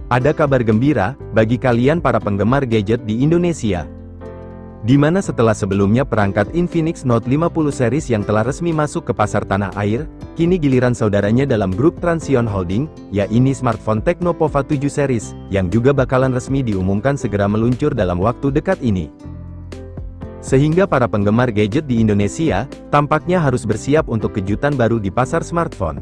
Ada kabar gembira bagi kalian para penggemar gadget di Indonesia. Di mana setelah sebelumnya perangkat Infinix Note 50 series yang telah resmi masuk ke pasar tanah air, kini giliran saudaranya dalam grup Transsion Holding, yakni smartphone Tecno Pova 7 series, yang juga bakalan resmi diumumkan segera meluncur dalam waktu dekat ini. Sehingga para penggemar gadget di Indonesia, tampaknya harus bersiap untuk kejutan baru di pasar smartphone.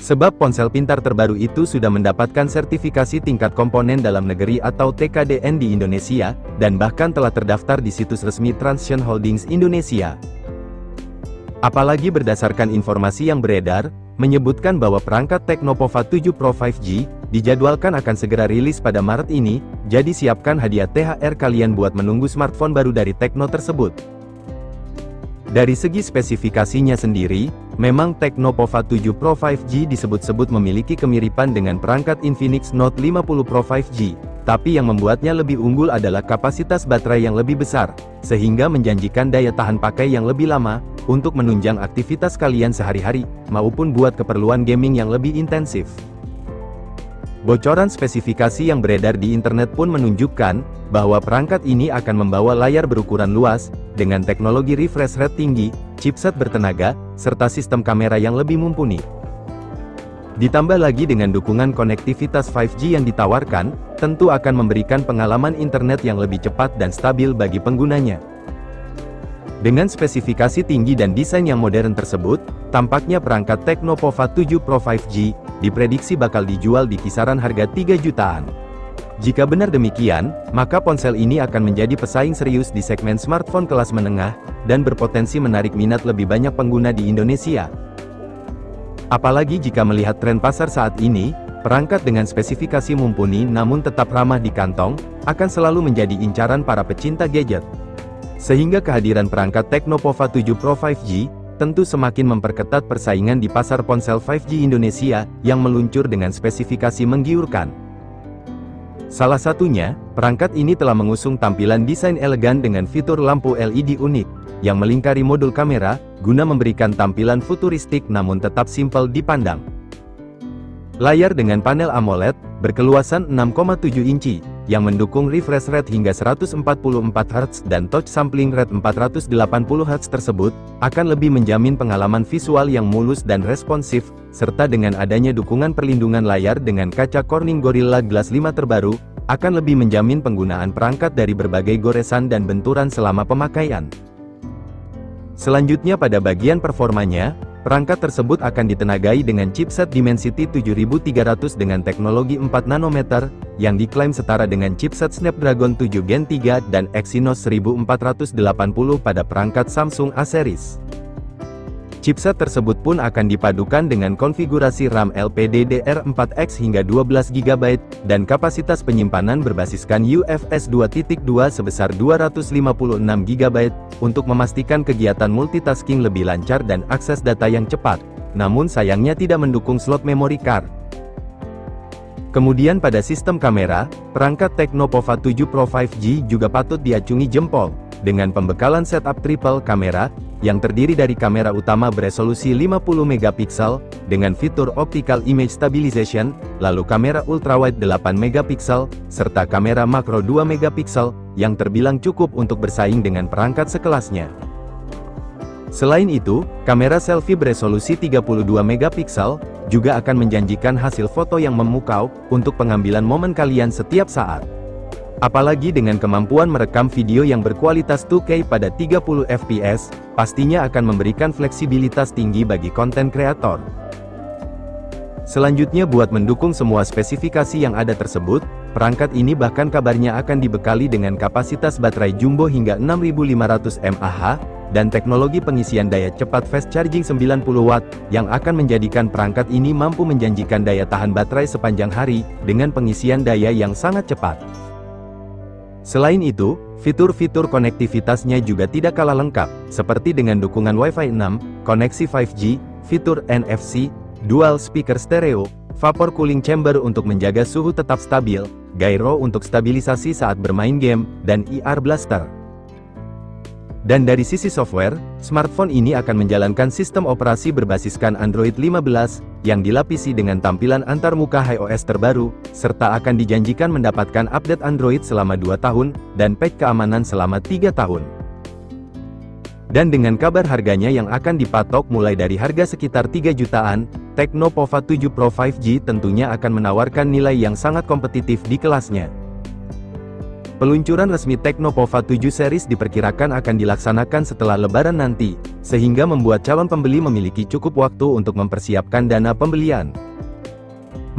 Sebab ponsel pintar terbaru itu sudah mendapatkan sertifikasi tingkat komponen dalam negeri atau TKDN di Indonesia, dan bahkan telah terdaftar di situs resmi Transsion Holdings Indonesia. Apalagi berdasarkan informasi yang beredar, menyebutkan bahwa perangkat Tecno Pova 7 Pro 5G, dijadwalkan akan segera rilis pada Maret ini, jadi siapkan hadiah THR kalian buat menunggu smartphone baru dari Tecno tersebut. Dari segi spesifikasinya sendiri, memang Tecno Pova 7 Pro 5G disebut-sebut memiliki kemiripan dengan perangkat Infinix Note 50 Pro 5G, tapi yang membuatnya lebih unggul adalah kapasitas baterai yang lebih besar, sehingga menjanjikan daya tahan pakai yang lebih lama, untuk menunjang aktivitas kalian sehari-hari, maupun buat keperluan gaming yang lebih intensif. Bocoran spesifikasi yang beredar di internet pun menunjukkan, bahwa perangkat ini akan membawa layar berukuran luas, dengan teknologi refresh rate tinggi, chipset bertenaga, serta sistem kamera yang lebih mumpuni. Ditambah lagi dengan dukungan konektivitas 5G yang ditawarkan, tentu akan memberikan pengalaman internet yang lebih cepat dan stabil bagi penggunanya. Dengan spesifikasi tinggi dan desain yang modern tersebut, tampaknya perangkat Tecno Pova 7 Pro 5G, diprediksi bakal dijual di kisaran harga 3 jutaan. Jika benar demikian, maka ponsel ini akan menjadi pesaing serius di segmen smartphone kelas menengah, dan berpotensi menarik minat lebih banyak pengguna di Indonesia. Apalagi jika melihat tren pasar saat ini, perangkat dengan spesifikasi mumpuni namun tetap ramah di kantong, akan selalu menjadi incaran para pecinta gadget. Sehingga kehadiran perangkat Tecno Pova 7 Pro 5G, tentu semakin memperketat persaingan di pasar ponsel 5G Indonesia, yang meluncur dengan spesifikasi menggiurkan. Salah satunya, perangkat ini telah mengusung tampilan desain elegan dengan fitur lampu LED unik, yang melingkari modul kamera, guna memberikan tampilan futuristik namun tetap simpel dipandang. Layar dengan panel AMOLED, berkeluasan 6,7 inci, yang mendukung refresh rate hingga 144 Hz dan touch sampling rate 480 Hz tersebut, akan lebih menjamin pengalaman visual yang mulus dan responsif, serta dengan adanya dukungan perlindungan layar dengan kaca Corning Gorilla Glass 5 terbaru, akan lebih menjamin penggunaan perangkat dari berbagai goresan dan benturan selama pemakaian. Selanjutnya pada bagian performanya, perangkat tersebut akan ditenagai dengan chipset Dimensity 7300 dengan teknologi 4 nanometer, yang diklaim setara dengan chipset Snapdragon 7 Gen 3 dan Exynos 1480 pada perangkat Samsung A series. Chipset tersebut pun akan dipadukan dengan konfigurasi RAM LPDDR4X hingga 12 GB, dan kapasitas penyimpanan berbasiskan UFS 2.2 sebesar 256 GB, untuk memastikan kegiatan multitasking lebih lancar dan akses data yang cepat, namun sayangnya tidak mendukung slot memory card. Kemudian pada sistem kamera, perangkat Tecno Pova 7 Pro 5G juga patut diacungi jempol, dengan pembekalan setup triple kamera, yang terdiri dari kamera utama beresolusi 50 MP, dengan fitur Optical Image Stabilization, lalu kamera ultrawide 8 MP, serta kamera makro 2 MP, yang terbilang cukup untuk bersaing dengan perangkat sekelasnya. Selain itu, kamera selfie beresolusi 32 MP, juga akan menjanjikan hasil foto yang memukau, untuk pengambilan momen kalian setiap saat. Apalagi dengan kemampuan merekam video yang berkualitas 2K pada 30 fps, pastinya akan memberikan fleksibilitas tinggi bagi konten kreator. Selanjutnya buat mendukung semua spesifikasi yang ada tersebut, perangkat ini bahkan kabarnya akan dibekali dengan kapasitas baterai jumbo hingga 6500 mAh, dan teknologi pengisian daya cepat fast charging 90 Watt, yang akan menjadikan perangkat ini mampu menjanjikan daya tahan baterai sepanjang hari, dengan pengisian daya yang sangat cepat. Selain itu, fitur-fitur konektivitasnya juga tidak kalah lengkap, seperti dengan dukungan Wi-Fi 6, koneksi 5G, fitur NFC, dual speaker stereo, vapor cooling chamber untuk menjaga suhu tetap stabil, gyro untuk stabilisasi saat bermain game, dan IR blaster. Dan dari sisi software, smartphone ini akan menjalankan sistem operasi berbasiskan Android 15, yang dilapisi dengan tampilan antarmuka iOS terbaru, serta akan dijanjikan mendapatkan update Android selama 2 tahun, dan patch keamanan selama 3 tahun. Dan dengan kabar harganya yang akan dipatok mulai dari harga sekitar 3 jutaan, Tecno Pova 7 Pro 5G tentunya akan menawarkan nilai yang sangat kompetitif di kelasnya. Peluncuran resmi Tecno Pova 7 series diperkirakan akan dilaksanakan setelah Lebaran nanti, sehingga membuat calon pembeli memiliki cukup waktu untuk mempersiapkan dana pembelian.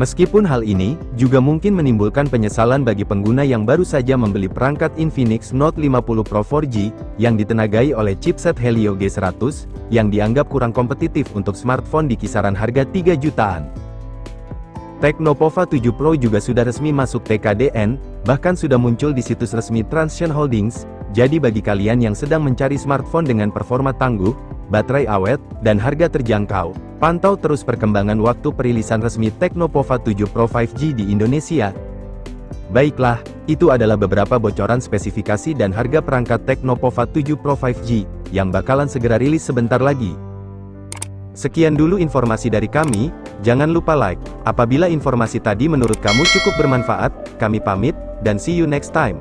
Meskipun hal ini juga mungkin menimbulkan penyesalan bagi pengguna yang baru saja membeli perangkat Infinix Note 50 Pro 4G, yang ditenagai oleh chipset Helio G100, yang dianggap kurang kompetitif untuk smartphone di kisaran harga 3 jutaan. Tecno Pova 7 Pro juga sudah resmi masuk TKDN, bahkan sudah muncul di situs resmi Transsion Holdings, jadi bagi kalian yang sedang mencari smartphone dengan performa tangguh, baterai awet, dan harga terjangkau, pantau terus perkembangan waktu perilisan resmi Tecno Pova 7 Pro 5G di Indonesia. Baiklah, itu adalah beberapa bocoran spesifikasi dan harga perangkat Tecno Pova 7 Pro 5G, yang bakalan segera rilis sebentar lagi. Sekian dulu informasi dari kami, jangan lupa like. Apabila informasi tadi menurut kamu cukup bermanfaat, kami pamit, dan see you next time.